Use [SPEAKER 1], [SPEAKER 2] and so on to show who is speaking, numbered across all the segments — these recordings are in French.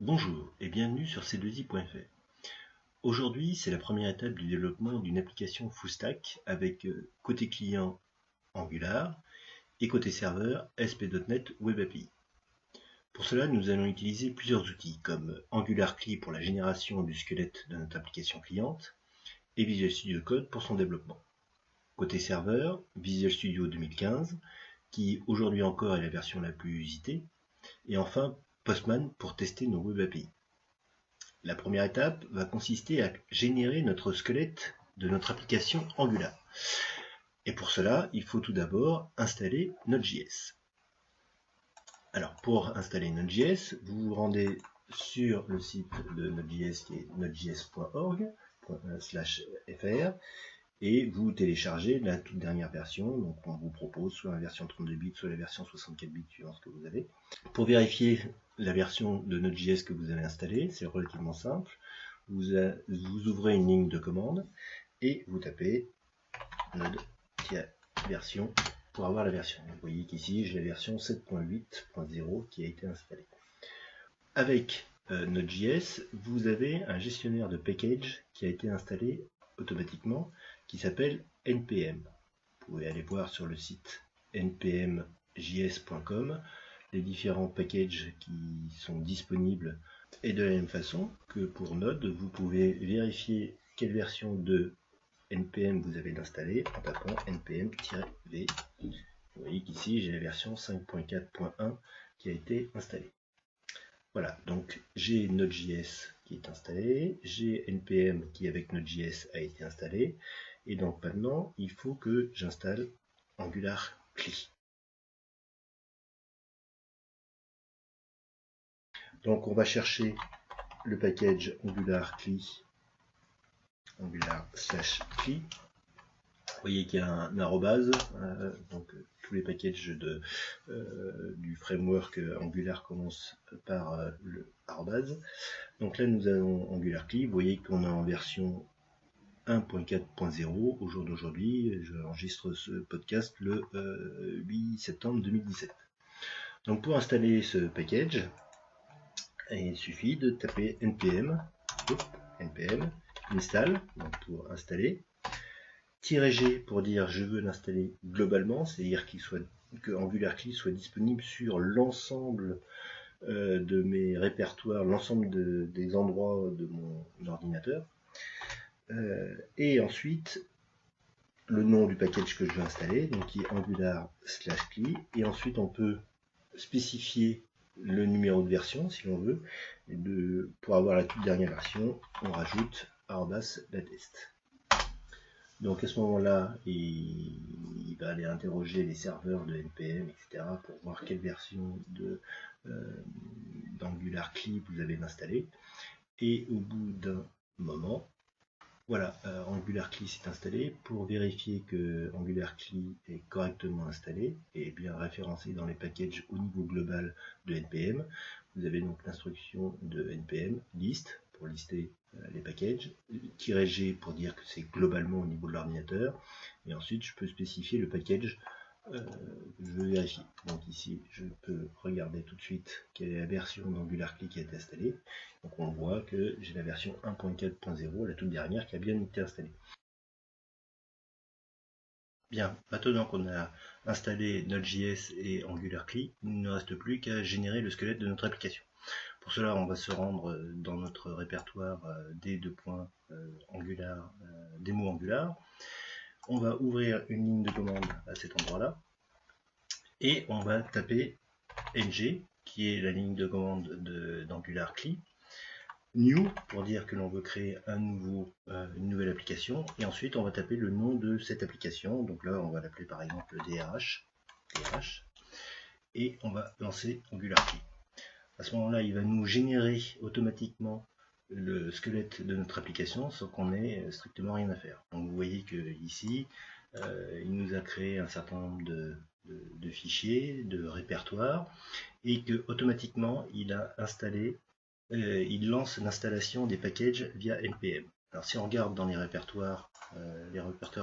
[SPEAKER 1] Bonjour et bienvenue sur c2i.fr. Aujourd'hui, c'est la première étape du développement d'une application full stack avec côté client Angular et côté serveur ASP.NET Web API. Pour cela, nous allons utiliser plusieurs outils comme Angular CLI pour la génération du squelette de notre application cliente et Visual Studio Code pour son développement. Côté serveur, Visual Studio 2015 qui aujourd'hui encore est la version la plus usitée, et enfin Postman pour tester nos Web API. La première étape va consister à générer notre squelette de notre application Angular. Et pour cela, il faut tout d'abord installer Node.js. Alors pour installer Node.js, vous vous rendez sur le site de Node.js qui est nodejs.org/fr et vous téléchargez la toute dernière version. Donc on vous propose soit la version 32 bits, soit la version 64 bits suivant ce que vous avez. Pour vérifier la version de Node.js que vous avez installée, c'est relativement simple. Vous ouvrez une ligne de commande et vous tapez node-version pour avoir la version. Vous voyez qu'ici j'ai la version 7.8.0 qui a été installée. Avec Node.js, vous avez un gestionnaire de package qui a été installé automatiquement qui s'appelle npm. Vous pouvez aller voir sur le site npmjs.com les différents packages qui sont disponibles. Et de la même façon que pour Node, vous pouvez vérifier quelle version de npm vous avez installé en tapant npm-v. Vous voyez qu'ici j'ai la version 5.4.1 qui a été installée. Voilà, donc j'ai Node.js qui est installé, j'ai npm qui avec Node.js a été installé, et donc maintenant il faut que j'installe Angular CLI. Donc on va chercher le package Angular CLI, Angular/CLI. Vous voyez qu'il y a un arrobase, donc tous les packages du framework Angular commencent par le arrobase. Donc là nous avons Angular CLI, vous voyez qu'on est en version 1.4.0 au jour d'aujourd'hui. J'enregistre ce podcast le 8 septembre 2017. Donc pour installer ce package, il suffit de taper npm install, donc pour installer, -g pour dire je veux l'installer globalement, c'est-à-dire que Angular CLI soit disponible sur l'ensemble de mes répertoires, l'ensemble des endroits de mon ordinateur. Et ensuite le nom du package que je veux installer, donc qui est Angular/CLI, et ensuite on peut spécifier le numéro de version si l'on veut, et pour avoir la toute dernière version, on rajoute @latest. Donc à ce moment-là, il va aller interroger les serveurs de npm, etc. pour voir quelle version d'Angular CLI vous avez installé. Et au bout d'un moment, voilà, Angular CLI s'est installé. Pour vérifier que Angular CLI est correctement installé et bien référencé dans les packages au niveau global de npm, vous avez donc l'instruction de npm list pour lister les packages, -g pour dire que c'est globalement au niveau de l'ordinateur, et ensuite je peux spécifier le package que je veux vérifier. Donc ici je peux regarder tout de suite quelle est la version d'Angular CLI qui a été installée. Donc on voit que j'ai la version 1.4.0, la toute dernière, qui a bien été installée. Bien, maintenant qu'on a installé Node.js et Angular CLI, il ne reste plus qu'à générer le squelette de notre application. Pour cela, on va se rendre dans notre répertoire d2.angular, démo Angular. On va ouvrir une ligne de commande à cet endroit-là et on va taper ng, qui est la ligne de commande d'Angular CLI, new pour dire que l'on veut créer une nouvelle application, et ensuite on va taper le nom de cette application. Donc là on va l'appeler par exemple DRH, et on va lancer Angular CLI. À ce moment-là, il va nous générer automatiquement le squelette de notre application sans qu'on ait strictement rien à faire. Donc vous voyez que ici, il nous a créé un certain nombre de fichiers, de répertoires, et que automatiquement il a installé, il lance l'installation des packages via npm. Alors si on regarde dans les répertoires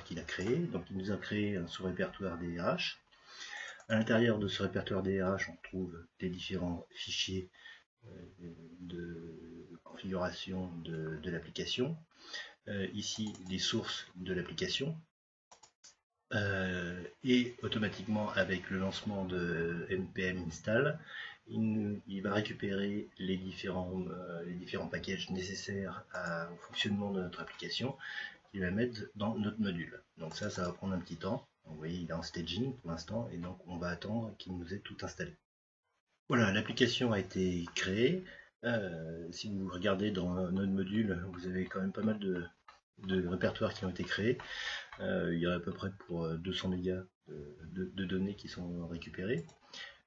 [SPEAKER 1] qu'il a créés, donc il nous a créé un sous-répertoire DRH. À l'intérieur de ce répertoire DRH, on trouve les différents fichiers de configuration de l'application. Ici, les sources de l'application. Et automatiquement, avec le lancement de npm install, il va récupérer les différents packages nécessaires au fonctionnement de notre application, qu'il va mettre dans notre module. Donc ça va prendre un petit temps. Vous voyez, il est en staging pour l'instant, et donc on va attendre qu'il nous ait tout installé. Voilà, l'application a été créée. Si vous regardez dans notre module, vous avez quand même pas mal de répertoires qui ont été créés. Il y a à peu près pour 200 mégas de données qui sont récupérées.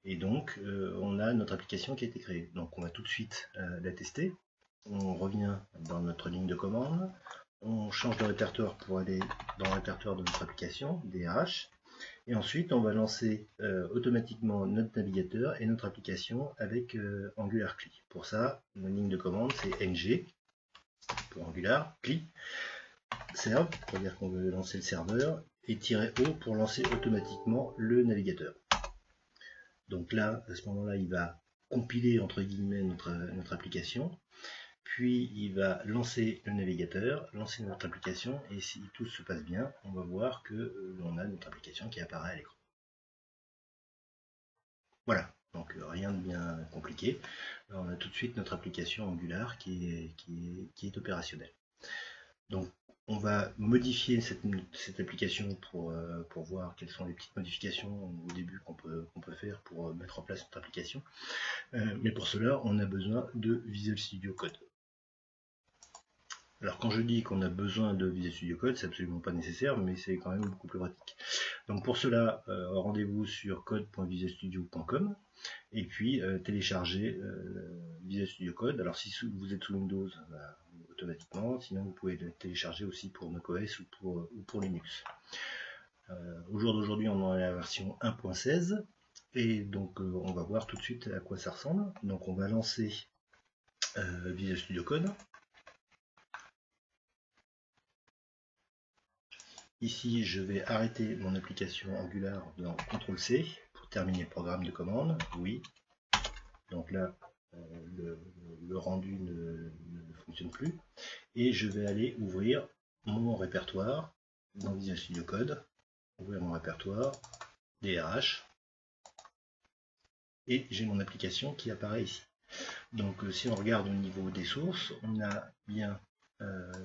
[SPEAKER 1] Et donc, on a notre application qui a été créée. Donc, on va tout de suite la tester. On revient dans notre ligne de commande. On change de répertoire pour aller dans le répertoire de notre application, DRH. Et ensuite, on va lancer automatiquement notre navigateur et notre application avec Angular CLI. Pour ça, notre ligne de commande, c'est ng pour Angular, CLI, serve, pour dire qu'on veut lancer le serveur, et -o pour lancer automatiquement le navigateur. Donc là, à ce moment-là, il va compiler entre guillemets notre application, puis il va lancer le navigateur, lancer notre application, et si tout se passe bien, on va voir que l'on a notre application qui apparaît à l'écran. Voilà, donc rien de bien compliqué. Alors, on a tout de suite notre application Angular qui est opérationnelle. Donc on va modifier cette application pour voir quelles sont les petites modifications au début qu'on peut faire pour mettre en place notre application. Mais pour cela, on a besoin de Visual Studio Code. Alors quand je dis qu'on a besoin de Visual Studio Code, c'est absolument pas nécessaire, mais c'est quand même beaucoup plus pratique. Donc pour cela, rendez-vous sur code.visualstudio.com et puis téléchargez Visual Studio Code. Alors si vous êtes sous Windows, automatiquement, sinon vous pouvez le télécharger aussi pour macOS ou pour Linux. Au jour d'aujourd'hui, on est à la version 1.16 et donc on va voir tout de suite à quoi ça ressemble. Donc on va lancer Visual Studio Code. Ici, je vais arrêter mon application Angular dans CTRL-C pour terminer le programme de commande. Oui. Donc là, le rendu ne fonctionne plus. Et je vais aller ouvrir mon répertoire dans Visual Studio Code. Ouvrir mon répertoire, DRH. Et j'ai mon application qui apparaît ici. Donc si on regarde au niveau des sources, on a bien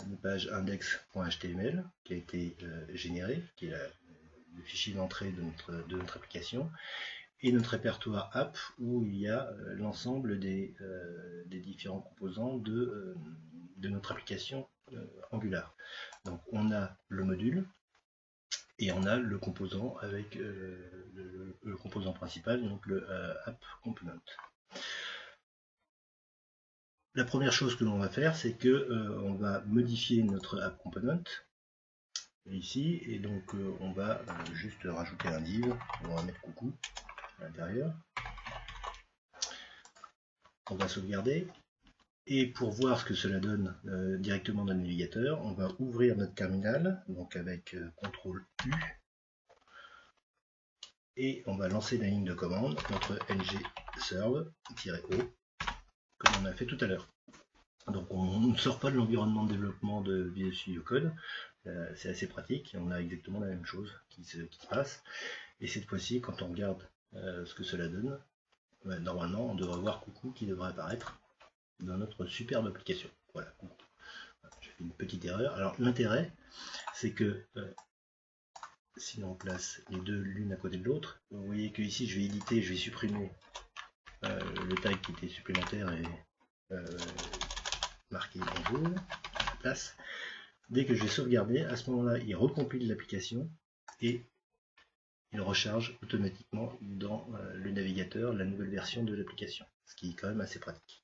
[SPEAKER 1] une page index.html qui a été générée, qui est le fichier d'entrée de notre application, et notre répertoire app où il y a l'ensemble des différents composants de notre application Angular. Donc on a le module et on a le composant avec le composant principal, donc le app component. La première chose que l'on va faire, c'est que on va modifier notre app component ici, et donc on va juste rajouter un div, on va mettre coucou à l'intérieur. On va sauvegarder, et pour voir ce que cela donne directement dans le navigateur, on va ouvrir notre terminal, donc avec CTRL U, et on va lancer la ligne de commande, notre ng-serve-o, comme on a fait tout à l'heure. Donc on ne sort pas de l'environnement de développement de Visual Studio Code, c'est assez pratique, on a exactement la même chose qui se passe, et cette fois-ci, quand on regarde ce que cela donne, normalement on devrait voir coucou qui devrait apparaître dans notre superbe application. Voilà, coucou. J'ai fait une petite erreur. Alors l'intérêt, c'est que si on place les deux l'une à côté de l'autre, vous voyez que ici je vais éditer, je vais supprimer le tag qui était supplémentaire et marqué bonjour à la place. Dès que je vais sauvegarder, à ce moment-là, il recompile l'application et il recharge automatiquement dans le navigateur la nouvelle version de l'application, ce qui est quand même assez pratique.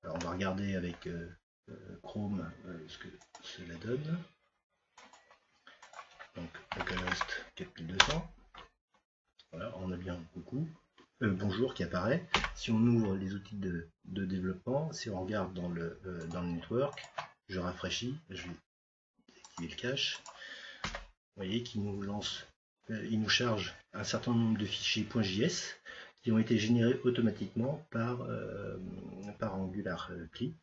[SPEAKER 1] Alors on va regarder avec Chrome ce que cela donne. Donc localhost 4200. Voilà, on a bien coucou. Bonjour qui apparaît. Si on ouvre les outils de développement, si on regarde dans le network, je rafraîchis, je vais activer le cache. Vous voyez qu'il nous lance, il nous charge un certain nombre de fichiers .js qui ont été générés automatiquement par Angular CLI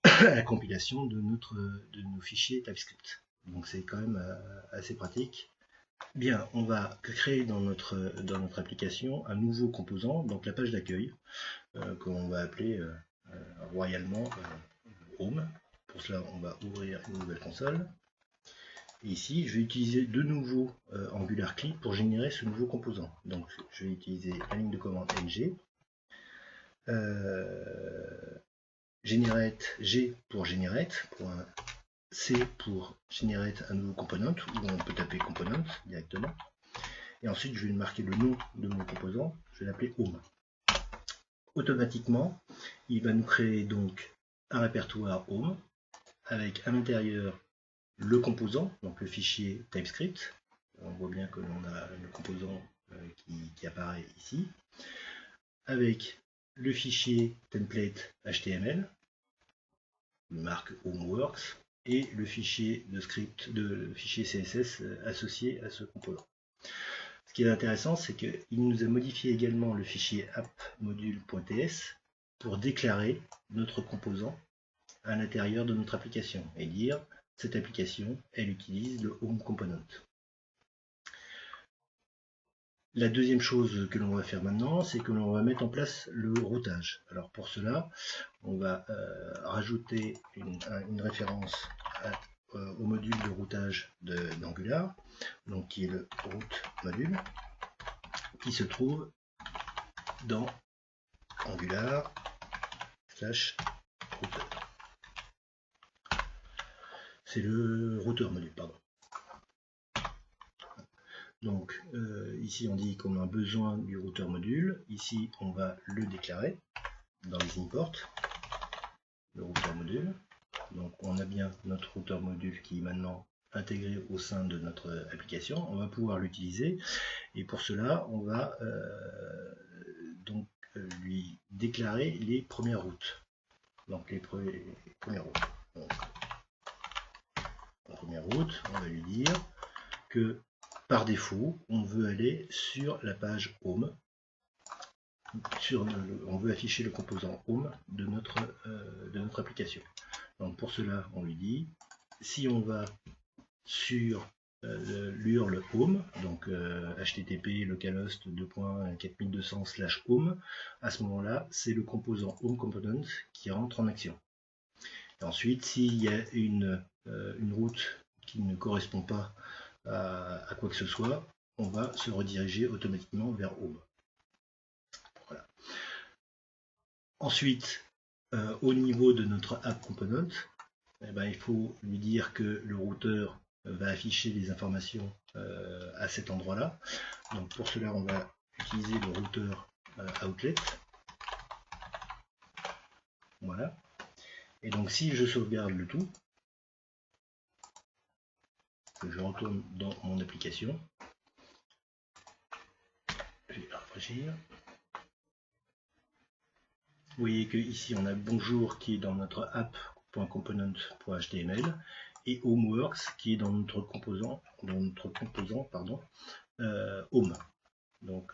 [SPEAKER 1] à la compilation de nos fichiers TypeScript. Donc c'est quand même assez pratique. Bien, on va créer dans notre application un nouveau composant, donc la page d'accueil, qu'on va appeler royalement Home. Pour cela, on va ouvrir une nouvelle console. Et ici, je vais utiliser de nouveau Angular CLI pour générer ce nouveau composant. Donc, je vais utiliser la ligne de commande ng. Generate G pour generate, C pour generate un nouveau component, où on peut taper component directement. Et ensuite, je vais marquer le nom de mon composant, je vais l'appeler home. Automatiquement, il va nous créer donc un répertoire home, avec à l'intérieur le composant, donc le fichier TypeScript. On voit bien que l'on a le composant qui apparaît ici, avec le fichier template HTML, une marque Homeworks, et le fichier de script, le fichier CSS associé à ce composant. Ce qui est intéressant, c'est qu'il nous a modifié également le fichier appmodule.ts pour déclarer notre composant à l'intérieur de notre application et dire cette application, elle utilise le Home Component. La deuxième chose que l'on va faire maintenant, c'est que l'on va mettre en place le routage. Alors pour cela, on va rajouter une référence au module de routage d'Angular, donc qui est le route module, qui se trouve dans Angular /routeur. C'est le routeur module, pardon. Donc ici on dit qu'on a besoin du routeur module, ici on va le déclarer dans les imports, le routeur module. Donc on a bien notre routeur module qui est maintenant intégré au sein de notre application, on va pouvoir l'utiliser et pour cela on va donc lui déclarer les premières routes. Donc les premières routes. Donc, la première route, on va lui dire que par défaut, on veut aller sur la page Home. On veut afficher le composant Home de notre application. Donc pour cela, on lui dit, si on va sur l'URL Home, donc http localhost 2.4200/home, à ce moment-là, c'est le composant Home Component qui rentre en action. Et ensuite, s'il y a une route qui ne correspond pas à quoi que ce soit, on va se rediriger automatiquement vers Home. Voilà. Ensuite, au niveau de notre App Component, il faut lui dire que le routeur va afficher les informations à cet endroit-là. Donc pour cela, on va utiliser le routeur Outlet. Voilà. Et donc si je sauvegarde le tout, que je retourne dans mon application, je vais rafraîchir. Vous voyez que ici on a bonjour qui est dans notre app.component.html et homeworks qui est dans notre composant home. Donc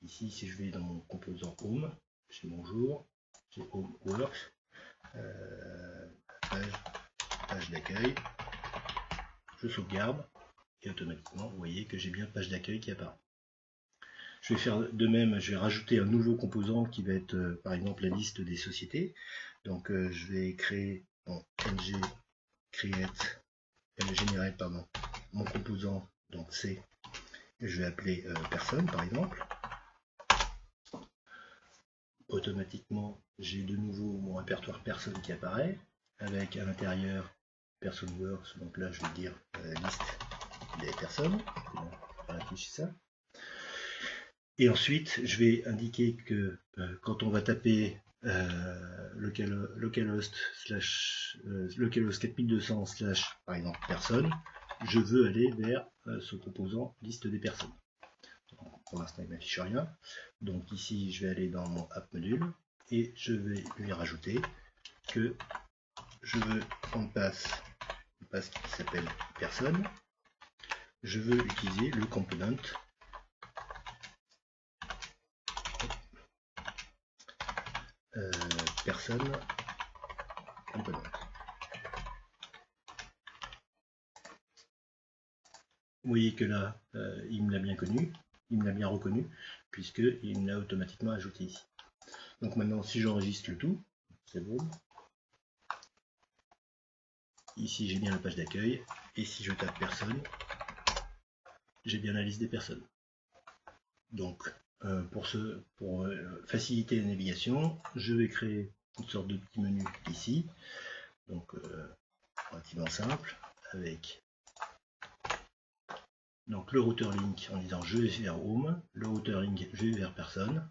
[SPEAKER 1] ici si je vais dans mon composant home, j'ai bonjour, j'ai homeworks, page d'accueil, je sauvegarde et automatiquement vous voyez que j'ai bien page d'accueil qui apparaît. Je vais faire de même, je vais rajouter un nouveau composant qui va être par exemple la liste des sociétés. Donc je vais créer en ng create generate mon composant, donc C, je vais appeler personne par exemple. Automatiquement j'ai de nouveau mon répertoire personne qui apparaît avec à l'intérieur personworks, donc là je vais dire liste des personnes, on va afficher ça. Et ensuite, je vais indiquer que quand on va taper localhost 4200/ par exemple personne, je veux aller vers ce composant liste des personnes. Donc, pour l'instant, il ne m'affiche rien. Donc ici, je vais aller dans mon app module et je vais lui rajouter que je veux qu'on passe qui s'appelle personne. Je veux utiliser le component personne component. Vous voyez que là, il me l'a bien connu, il me l'a bien reconnu, puisqu'il me l'a automatiquement ajouté ici. Donc maintenant, si j'enregistre le tout, c'est bon. Ici, j'ai bien la page d'accueil, et si je tape personne, j'ai bien la liste des personnes. Donc, pour faciliter la navigation, je vais créer une sorte de petit menu ici, donc relativement simple, avec donc le router link en disant je vais vers home, le router link je vais vers personne,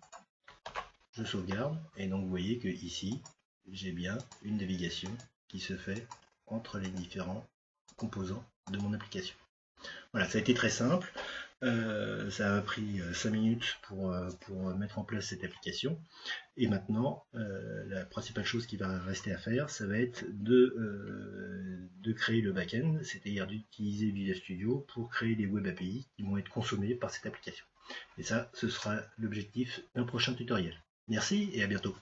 [SPEAKER 1] je sauvegarde, et donc vous voyez que ici, j'ai bien une navigation qui se fait entre les différents composants de mon application. Voilà, ça a été très simple. Ça a pris 5 minutes pour mettre en place cette application. Et maintenant, la principale chose qui va rester à faire, ça va être de créer le back-end, c'est-à-dire d'utiliser Visual Studio pour créer les web API qui vont être consommés par cette application. Et ça, ce sera l'objectif d'un prochain tutoriel. Merci et à bientôt.